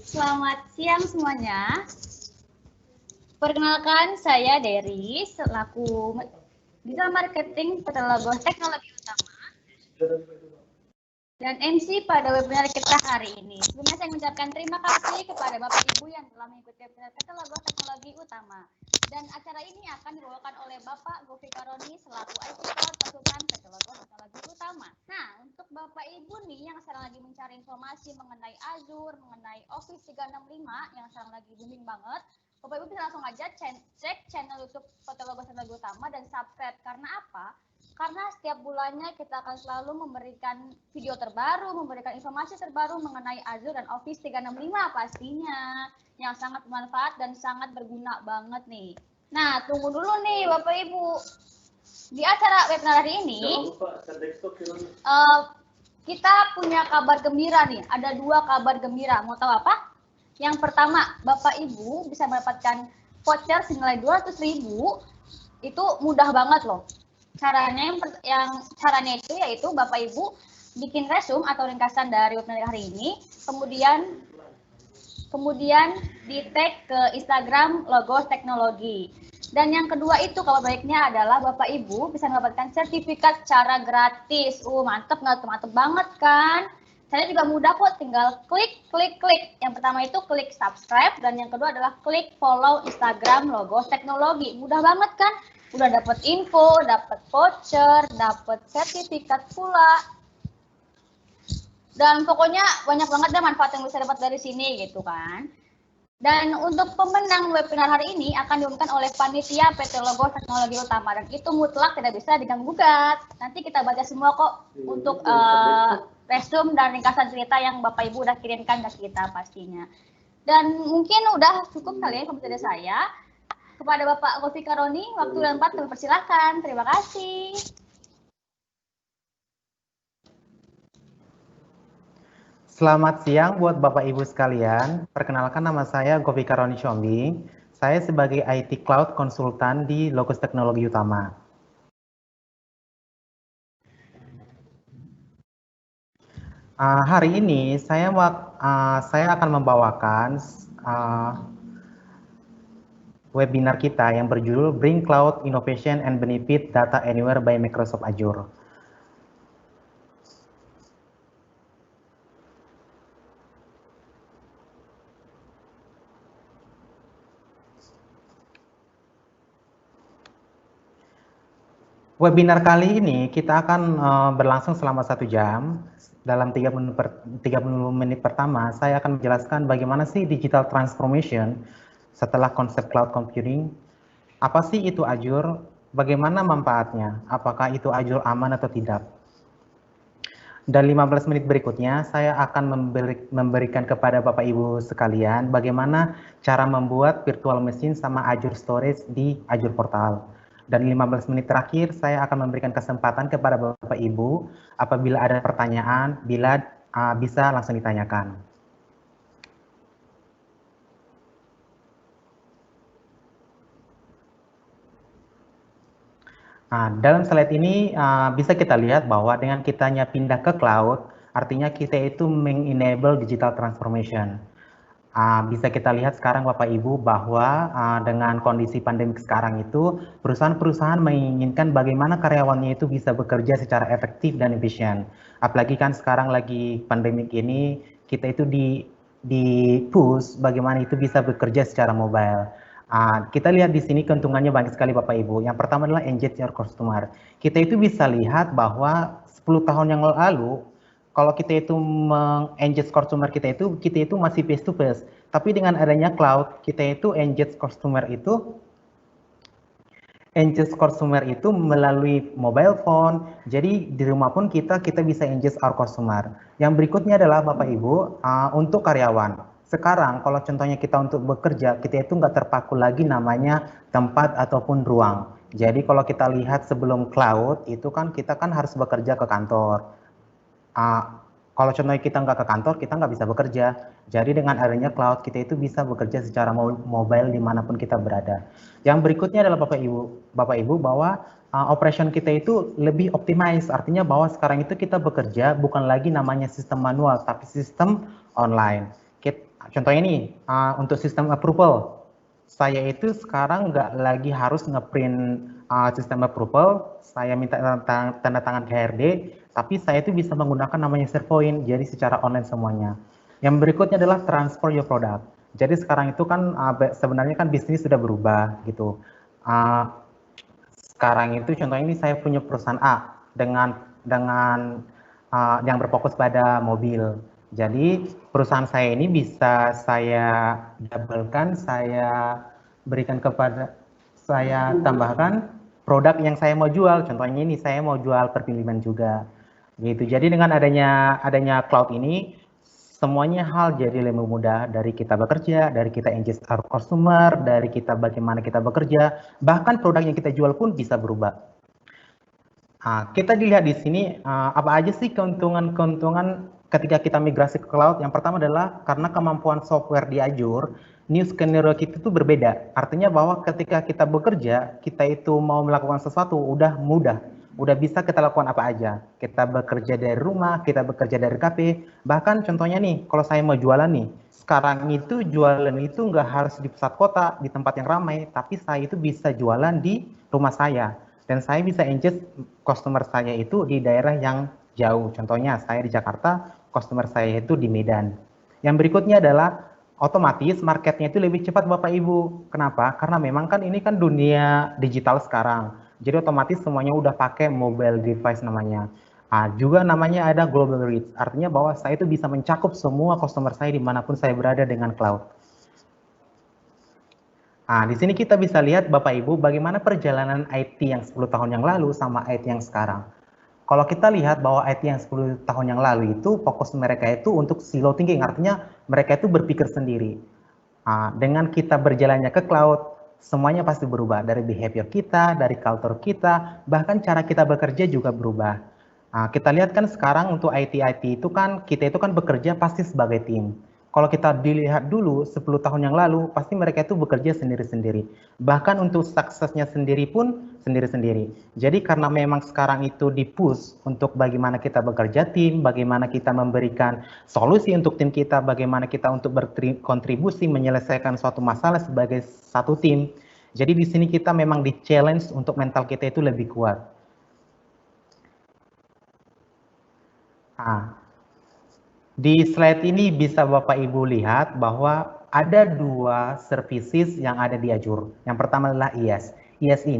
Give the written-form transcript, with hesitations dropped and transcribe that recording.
selamat siang semuanya. Perkenalkan, saya Dery, selaku Digital Marketing PT Logos Teknologi Utama dan MC pada webinar kita hari ini. Sebelumnya saya mengucapkan terima kasih kepada Bapak Ibu yang telah mengikuti webinar PT Logos Teknologi Utama. Dan acara ini akan dibawakan oleh Bapak Govi Karoni selaku IT Cloud Konsultan PT Logos Teknologi Utama. Nah, untuk Bapak Ibu nih yang sekarang lagi mencari informasi mengenai Azure, mengenai Office 365 yang sekarang lagi booming banget, Bapak Ibu bisa langsung aja cek channel YouTube PT Logos Teknologi Utama dan subscribe. Karena apa? Karena setiap bulannya kita akan selalu memberikan video terbaru, memberikan informasi terbaru mengenai Azure dan Office 365 pastinya, yang sangat bermanfaat dan sangat berguna banget nih. Nah, tunggu dulu nih Bapak Ibu. Di acara webinar hari ini, kita punya kabar gembira nih. Ada 2 kabar gembira. Mau tahu apa? Yang pertama, Bapak Ibu bisa mendapatkan voucher senilai 200.000. Itu mudah banget loh. Caranya caranya itu yaitu Bapak Ibu bikin resume atau ringkasan dari webinar hari ini, kemudian di tag ke Instagram Logos Teknologi. Dan yang kedua itu kabar baiknya adalah Bapak Ibu bisa mendapatkan sertifikat secara gratis. Mantep nggak? Mantep banget kan? Caranya juga mudah kok, tinggal klik. Yang pertama itu klik subscribe dan yang kedua adalah klik follow Instagram Logos Teknologi. Mudah banget kan? Udah dapat info, dapat voucher, dapat sertifikat pula. Dan pokoknya banyak banget deh manfaat yang bisa dapat dari sini gitu kan. Dan untuk pemenang webinar hari ini akan diumumkan oleh panitia PT Logos Teknologi Utama dan itu mutlak tidak bisa diganggu-gugat. Nanti kita baca semua kok untuk resume dan ringkasan cerita yang Bapak Ibu udah kirimkan ke kita pastinya. Dan mungkin udah cukup kali ya komentar dari saya. Kepada Bapak Govi Karoni, waktu dan tempat kami persilahkan. Terima kasih. Selamat siang buat Bapak Ibu sekalian. Perkenalkan nama saya Govi Karoni Shombing. Saya sebagai IT Cloud Konsultan di Logos Teknologi Utama. Hari ini saya akan membawakan webinar kita yang berjudul Bring Cloud Innovation and Benefit Data Anywhere by Microsoft Azure. Webinar kali ini kita akan berlangsung selama 1 jam. Dalam 30 menit pertama, saya akan menjelaskan bagaimana sih digital transformation setelah konsep cloud computing. Apa sih itu Azure? Bagaimana manfaatnya? Apakah itu Azure aman atau tidak? Dan 15 menit berikutnya, saya akan memberikan kepada Bapak Ibu sekalian bagaimana cara membuat virtual machine sama Azure Storage di Azure Portal. Dan 15 menit terakhir, saya akan memberikan kesempatan kepada Bapak Ibu apabila ada pertanyaan, bisa langsung ditanyakan. Nah, dalam slide ini bisa kita lihat bahwa dengan kitanya pindah ke cloud, artinya kita itu mengenable digital transformation. Bisa kita lihat sekarang Bapak Ibu bahwa dengan kondisi pandemi sekarang itu perusahaan-perusahaan menginginkan bagaimana karyawannya itu bisa bekerja secara efektif dan efisien. Apalagi kan sekarang lagi pandemik ini kita itu di push bagaimana itu bisa bekerja secara mobile. Kita lihat di sini keuntungannya banyak sekali Bapak Ibu. Yang pertama adalah engage your customer. Kita itu bisa lihat bahwa 10 tahun yang lalu kalau kita itu meng-engage customer kita itu masih face to face. Tapi dengan adanya cloud, kita itu engage customer itu melalui mobile phone. Jadi di rumah pun kita bisa engage our customer. Yang berikutnya adalah Bapak Ibu untuk karyawan. Sekarang kalau contohnya kita untuk bekerja, kita itu nggak terpaku lagi namanya tempat ataupun ruang. Jadi kalau kita lihat sebelum cloud itu kan kita kan harus bekerja ke kantor. Kalau contohnya kita nggak ke kantor, kita nggak bisa bekerja. Jadi dengan adanya cloud, kita itu bisa bekerja secara mobile dimanapun kita berada. Yang berikutnya adalah Bapak Ibu bahwa operation kita itu lebih optimize. Artinya bahwa sekarang itu kita bekerja bukan lagi namanya sistem manual, tapi sistem online. Contohnya nih, untuk sistem approval, saya itu sekarang nggak lagi harus ngeprint sistem approval, saya minta tanda tangan HRD, tapi saya itu bisa menggunakan namanya SharePoint, jadi secara online semuanya. Yang berikutnya adalah transfer your product. Jadi sekarang itu kan sebenarnya kan bisnis sudah berubah gitu. Sekarang itu contohnya ini saya punya perusahaan A dengan yang berfokus pada mobil. Jadi perusahaan saya ini bisa saya doublekan, saya berikan kepada, saya tambahkan produk yang saya mau jual. Contohnya ini saya mau jual perfilman juga. Gitu. Jadi dengan adanya cloud ini semuanya hal jadi lebih mudah, dari kita bekerja, dari kita engage our customer, dari kita bagaimana kita bekerja, bahkan produk yang kita jual pun bisa berubah. Kita dilihat di sini apa aja sih keuntungan ketika kita migrasi ke cloud. Yang pertama adalah karena kemampuan software di Azure, new skenario kita itu berbeda. Artinya bahwa ketika kita bekerja, kita itu mau melakukan sesuatu udah mudah. Udah bisa kita lakukan apa aja. Kita bekerja dari rumah, kita bekerja dari kafe. Bahkan contohnya nih, kalau saya mau jualan nih, sekarang itu jualan itu nggak harus di pusat kota, di tempat yang ramai, tapi saya itu bisa jualan di rumah saya. Dan saya bisa engage customer saya itu di daerah yang jauh. Contohnya saya di Jakarta, customer saya itu di Medan. Yang berikutnya adalah otomatis marketnya itu lebih cepat Bapak Ibu. Kenapa? Karena memang kan ini kan dunia digital sekarang. Jadi otomatis semuanya udah pakai mobile device namanya. Juga namanya ada global reach. Artinya bahwa saya itu bisa mencakup semua customer saya dimanapun saya berada dengan cloud. Di sini kita bisa lihat Bapak Ibu bagaimana perjalanan IT yang 10 tahun yang lalu sama IT yang sekarang. Kalau kita lihat bahwa IT yang 10 tahun yang lalu itu fokus mereka itu untuk silo thinking, artinya mereka itu berpikir sendiri. Dengan kita berjalannya ke cloud, semuanya pasti berubah. Dari behavior kita, dari culture kita, bahkan cara kita bekerja juga berubah. Kita lihat kan sekarang untuk IT itu kan, kita itu kan bekerja pasti sebagai tim. Kalau kita dilihat dulu 10 tahun yang lalu, pasti mereka itu bekerja sendiri-sendiri. Bahkan untuk suksesnya sendiri pun sendiri-sendiri. Jadi karena memang sekarang itu di-push untuk bagaimana kita bekerja tim, bagaimana kita memberikan solusi untuk tim kita, bagaimana kita untuk berkontribusi menyelesaikan suatu masalah sebagai satu tim. Jadi di sini kita memang di-challenge untuk mental kita itu lebih kuat. Di slide ini bisa Bapak Ibu lihat bahwa ada 2 services yang ada di Azure. Yang pertama adalah IaaS. IaaS ini